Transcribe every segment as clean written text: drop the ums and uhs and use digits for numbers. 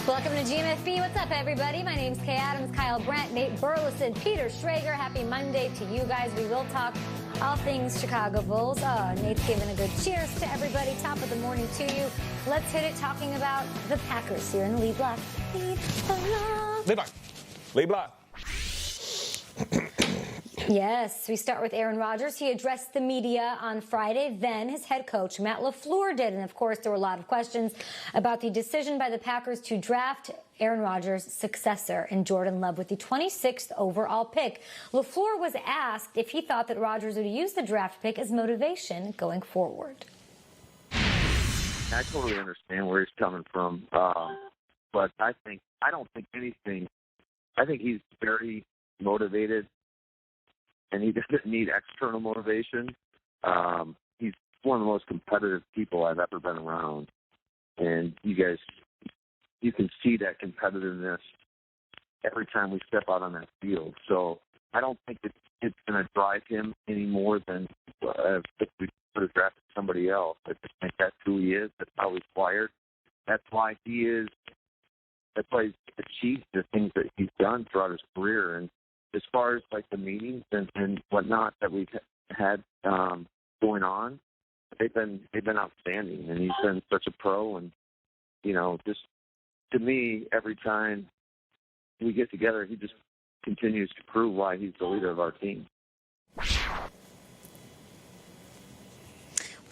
Welcome to GMFB. What's up, everybody? My name's Kay Adams, Kyle Brandt, Nate Burleson, Peter Schrager. Happy Monday to you guys. We will talk all things Chicago Bulls. Oh, Nate's giving a good cheers to everybody. Top of the morning to you. Let's hit it talking about the Packers here in the lead block. Lead block. Lead block. Lead block. Yes, we start with Aaron Rodgers. He addressed the media on Friday. Then his head coach, Matt LaFleur, did. And, of course, there were a lot of questions about the decision by the Packers to draft Aaron Rodgers' successor in Jordan Love with the 26th overall pick. LaFleur was asked if he thought that Rodgers would use the draft pick as motivation going forward. I totally understand where he's coming from. But I think he's very motivated, and he doesn't need external motivation. He's one of the most competitive people I've ever been around. And you can see that competitiveness every time we step out on that field. So I don't think it's going to drive him any more than if we could have drafted somebody else. I just think that's who he is. That's how he's wired. That's why he's achieved the things that he's done throughout his career. And as far as like the meetings and whatnot that we've had going on, they've been outstanding, and he's been such a pro. And just to me, every time we get together, he just continues to prove why he's the leader of our team.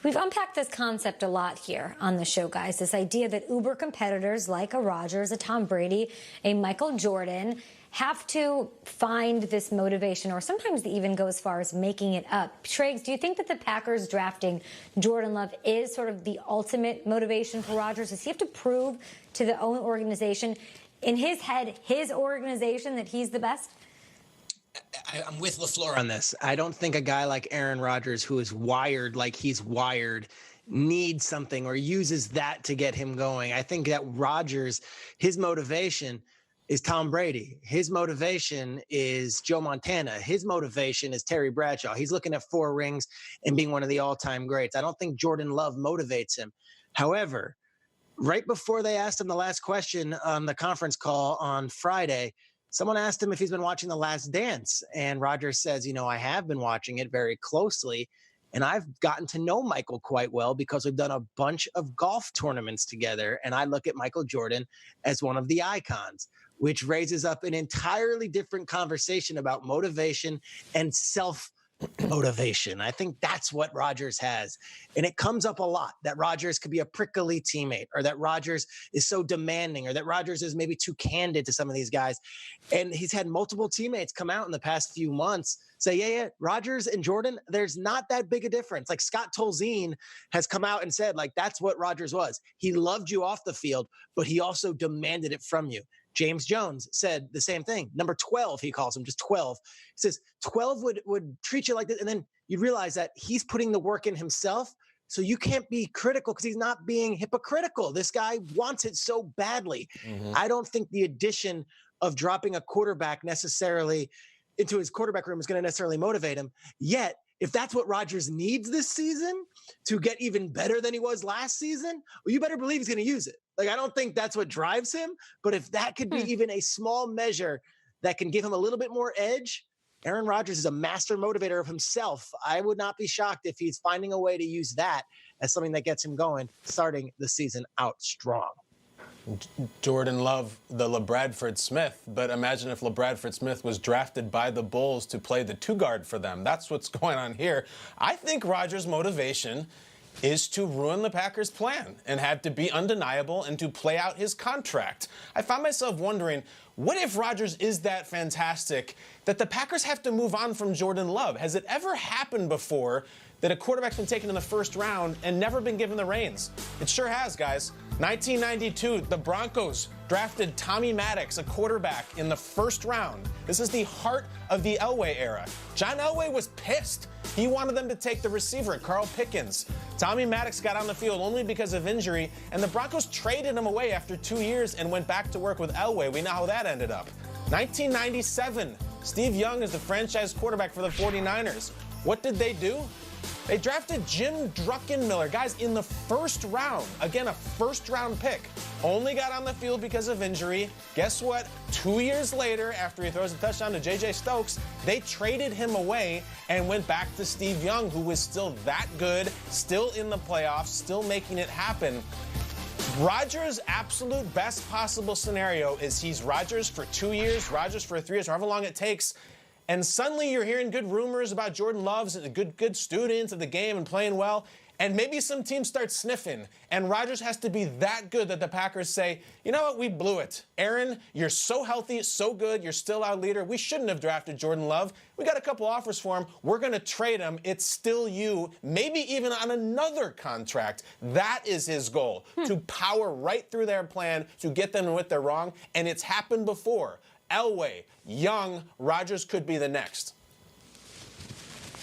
We've unpacked this concept a lot here on the show, guys. This idea that uber competitors like a Rodgers, a Tom Brady, a Michael Jordan have to find this motivation, or sometimes they even go as far as making it up. Triggs, do you think that the Packers drafting Jordan Love is sort of the ultimate motivation for Rodgers? Does he have to prove to the own organization, in his head, his organization, that he's the best? I'm with LaFleur on this. I don't think a guy like Aaron Rodgers, who is wired like he's wired, needs something or uses that to get him going. I think that Rodgers, his motivation is Tom Brady. His motivation is Joe Montana. His motivation is Terry Bradshaw. He's looking at 4 rings and being one of the all-time greats. I don't think Jordan Love motivates him. However, right before they asked him the last question on the conference call on Friday, someone asked him if he's been watching The Last Dance, and Rodgers says, I have been watching it very closely, and I've gotten to know Michael quite well because we've done a bunch of golf tournaments together, and I look at Michael Jordan as one of the icons, which raises up an entirely different conversation about motivation and self-motivation. I think that's what Rodgers has. And it comes up a lot, that Rodgers could be a prickly teammate, or that Rodgers is so demanding, or that Rodgers is maybe too candid to some of these guys. And he's had multiple teammates come out in the past few months say, yeah, Rodgers and Jordan, there's not that big a difference. Like Scott Tolzien has come out and said, like, that's what Rodgers was. He loved you off the field, but he also demanded it from you. James Jones said the same thing. Number 12, he calls him, just 12. He says 12 would treat you like this. And then you realize that he's putting the work in himself. So you can't be critical because he's not being hypocritical. This guy wants it so badly. Mm-hmm. I don't think the addition of dropping a quarterback necessarily into his quarterback room is going to necessarily motivate him. Yet, if that's what Rodgers needs this season to get even better than he was last season, well, you better believe he's going to use it. Like, I don't think that's what drives him, but if that could be even a small measure that can give him a little bit more edge, Aaron Rodgers is a master motivator of himself. I would not be shocked if he's finding a way to use that as something that gets him going, starting the season out strong. Jordan Love, the LaBradford Smith, but imagine if LaBradford Smith was drafted by the Bulls to play the 2-guard for them. That's what's going on here. I think Rodgers' motivation is to ruin the Packers' plan and have to be undeniable and to play out his contract. I found myself wondering, what if Rodgers is that fantastic that the Packers have to move on from Jordan Love? Has it ever happened before that a quarterback's been taken in the first round and never been given the reins? It sure has, guys. 1992, the Broncos drafted Tommy Maddox, a quarterback, in the first round. This is the heart of the Elway era. John Elway was pissed. He wanted them to take the receiver, Carl Pickens. Tommy Maddox got on the field only because of injury, and the Broncos traded him away after 2 years and went back to work with Elway. We know how that ended up. 1997, Steve Young is the franchise quarterback for the 49ers. What did they do? They drafted Jim Druckenmiller, guys, in the first round. Again, a first-round pick. Only got on the field because of injury. Guess what? 2 years later, after he throws a touchdown to J.J. Stokes, they traded him away and went back to Steve Young, who was still that good, still in the playoffs, still making it happen. Rodgers' absolute best possible scenario is he's Rodgers for 2 years, Rodgers for 3 years, however long it takes. And suddenly you're hearing good rumors about Jordan Love's good students of the game and playing well. And maybe some teams start sniffing. And Rodgers has to be that good that the Packers say, you know what, we blew it. Aaron, you're so healthy, so good, you're still our leader. We shouldn't have drafted Jordan Love. We got a couple offers for him. We're going to trade him. It's still you. Maybe even on another contract. That is his goal, to power right through their plan to get them what they're wrong. And it's happened before. Elway, Young, Rodgers could be the next.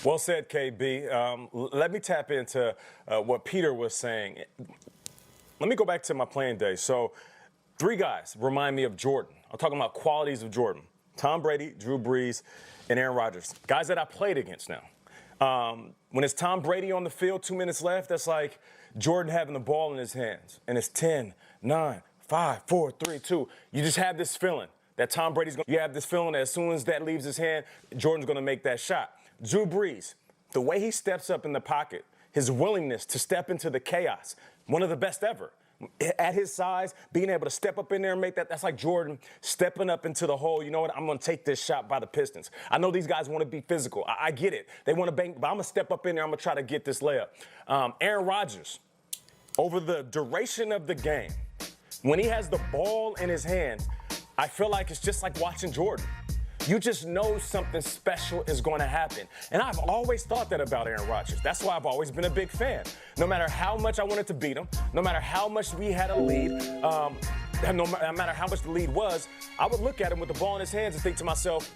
Well said, KB. Let me tap into what Peter was saying. Let me go back to my playing days. So 3 guys remind me of Jordan. I'm talking about qualities of Jordan. Tom Brady, Drew Brees, and Aaron Rodgers. Guys that I played against now. When it's Tom Brady on the field, 2 minutes left, that's like Jordan having the ball in his hands. And it's 10, 9, 5, 4, 3, 2. You just have this feeling that Tom Brady's going to, you have this feeling that as soon as that leaves his hand, Jordan's going to make that shot. Drew Brees, the way he steps up in the pocket, his willingness to step into the chaos, one of the best ever. At his size, being able to step up in there and make that, that's like Jordan stepping up into the hole. You know what? I'm going to take this shot by the Pistons. I know these guys want to be physical. I get it. They want to bang, but I'm going to step up in there. I'm going to try to get this layup. Aaron Rodgers, over the duration of the game, when he has the ball in his hand, I feel like it's just like watching Jordan. You just know something special is going to happen. And I've always thought that about Aaron Rodgers. That's why I've always been a big fan. No matter how much I wanted to beat him, no matter how much we had a lead, no matter how much the lead was, I would look at him with the ball in his hands and think to myself,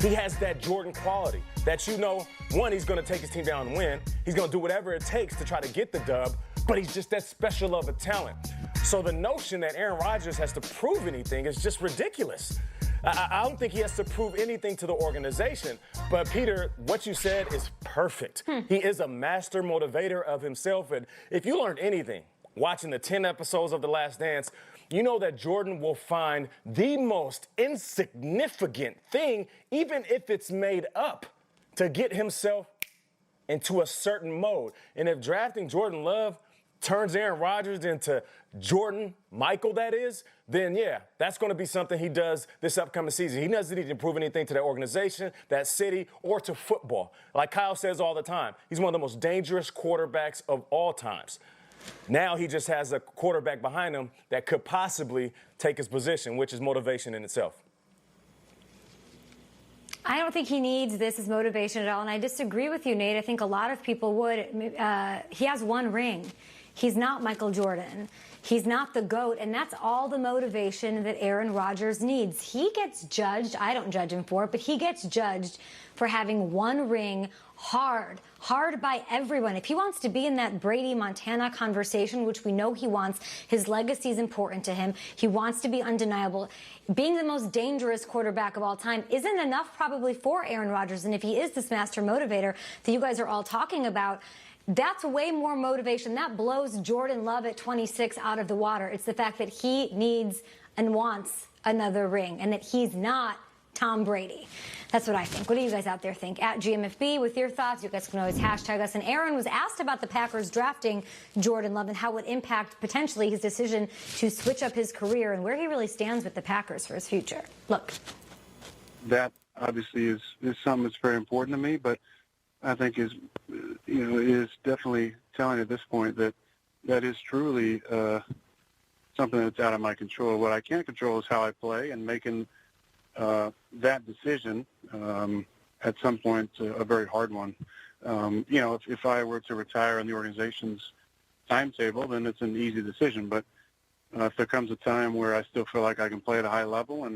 he has that Jordan quality that, you know, one, he's going to take his team down and win. He's going to do whatever it takes to try to get the dub, but he's just that special of a talent. So the notion that Aaron Rodgers has to prove anything is just ridiculous. I don't think he has to prove anything to the organization. But, Peter, what you said is perfect. He is a master motivator of himself. And if you learned anything watching the 10 episodes of The Last Dance, you know that Jordan will find the most insignificant thing, even if it's made up, to get himself into a certain mode. And if drafting Jordan Love turns Aaron Rodgers into Jordan Michael, that is, then yeah, that's going to be something he does this upcoming season. He doesn't need to prove anything to that organization, that city, or to football. Like Kyle says all the time, he's one of the most dangerous quarterbacks of all times. Now he just has a quarterback behind him that could possibly take his position, which is motivation in itself. I don't think he needs this as motivation at all, and I disagree with you, Nate. I think a lot of people would. He has 1 ring. He's not Michael Jordan. He's not the GOAT, and that's all the motivation that Aaron Rodgers needs. He gets judged. I don't judge him for it, but he gets judged for having 1 ring hard by everyone. If he wants to be in that Brady-Montana conversation, which we know he wants, his legacy is important to him. He wants to be undeniable. Being the most dangerous quarterback of all time isn't enough probably for Aaron Rodgers, and if he is this master motivator that you guys are all talking about, that's way more motivation. That blows Jordan Love at 26 out of the water. It's the fact that he needs and wants another ring and that he's not Tom Brady. That's what I think. What do you guys out there think? At GMFB with your thoughts. You guys can always hashtag us. And Aaron was asked about the Packers drafting Jordan Love and how it would impact potentially his decision to switch up his career and where he really stands with the Packers for his future. Look. That obviously is something that's very important to me, but I think is definitely telling at this point that is truly something that's out of my control. What I can't control is how I play, and making that decision at some point a very hard one. If I were to retire on the organization's timetable, then it's an easy decision. But if there comes a time where I still feel like I can play at a high level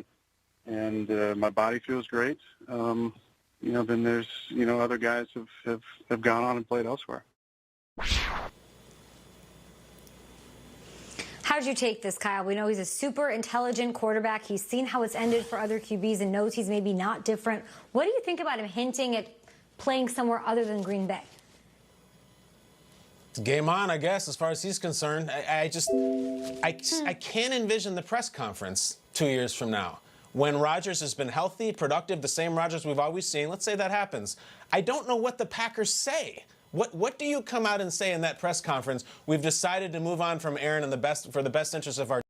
and my body feels great, then there's, other guys have gone on and played elsewhere. How did you take this, Kyle? We know he's a super intelligent quarterback. He's seen how it's ended for other QBs and knows he's maybe not different. What do you think about him hinting at playing somewhere other than Green Bay? It's game on, I guess, as far as he's concerned. I can't envision the press conference 2 years from now when Rodgers has been healthy, productive, the same Rodgers we've always seen. Let's say that happens. I don't know what the Packers say. What do you come out and say in that press conference? We've decided to move on from Aaron for the best interest of our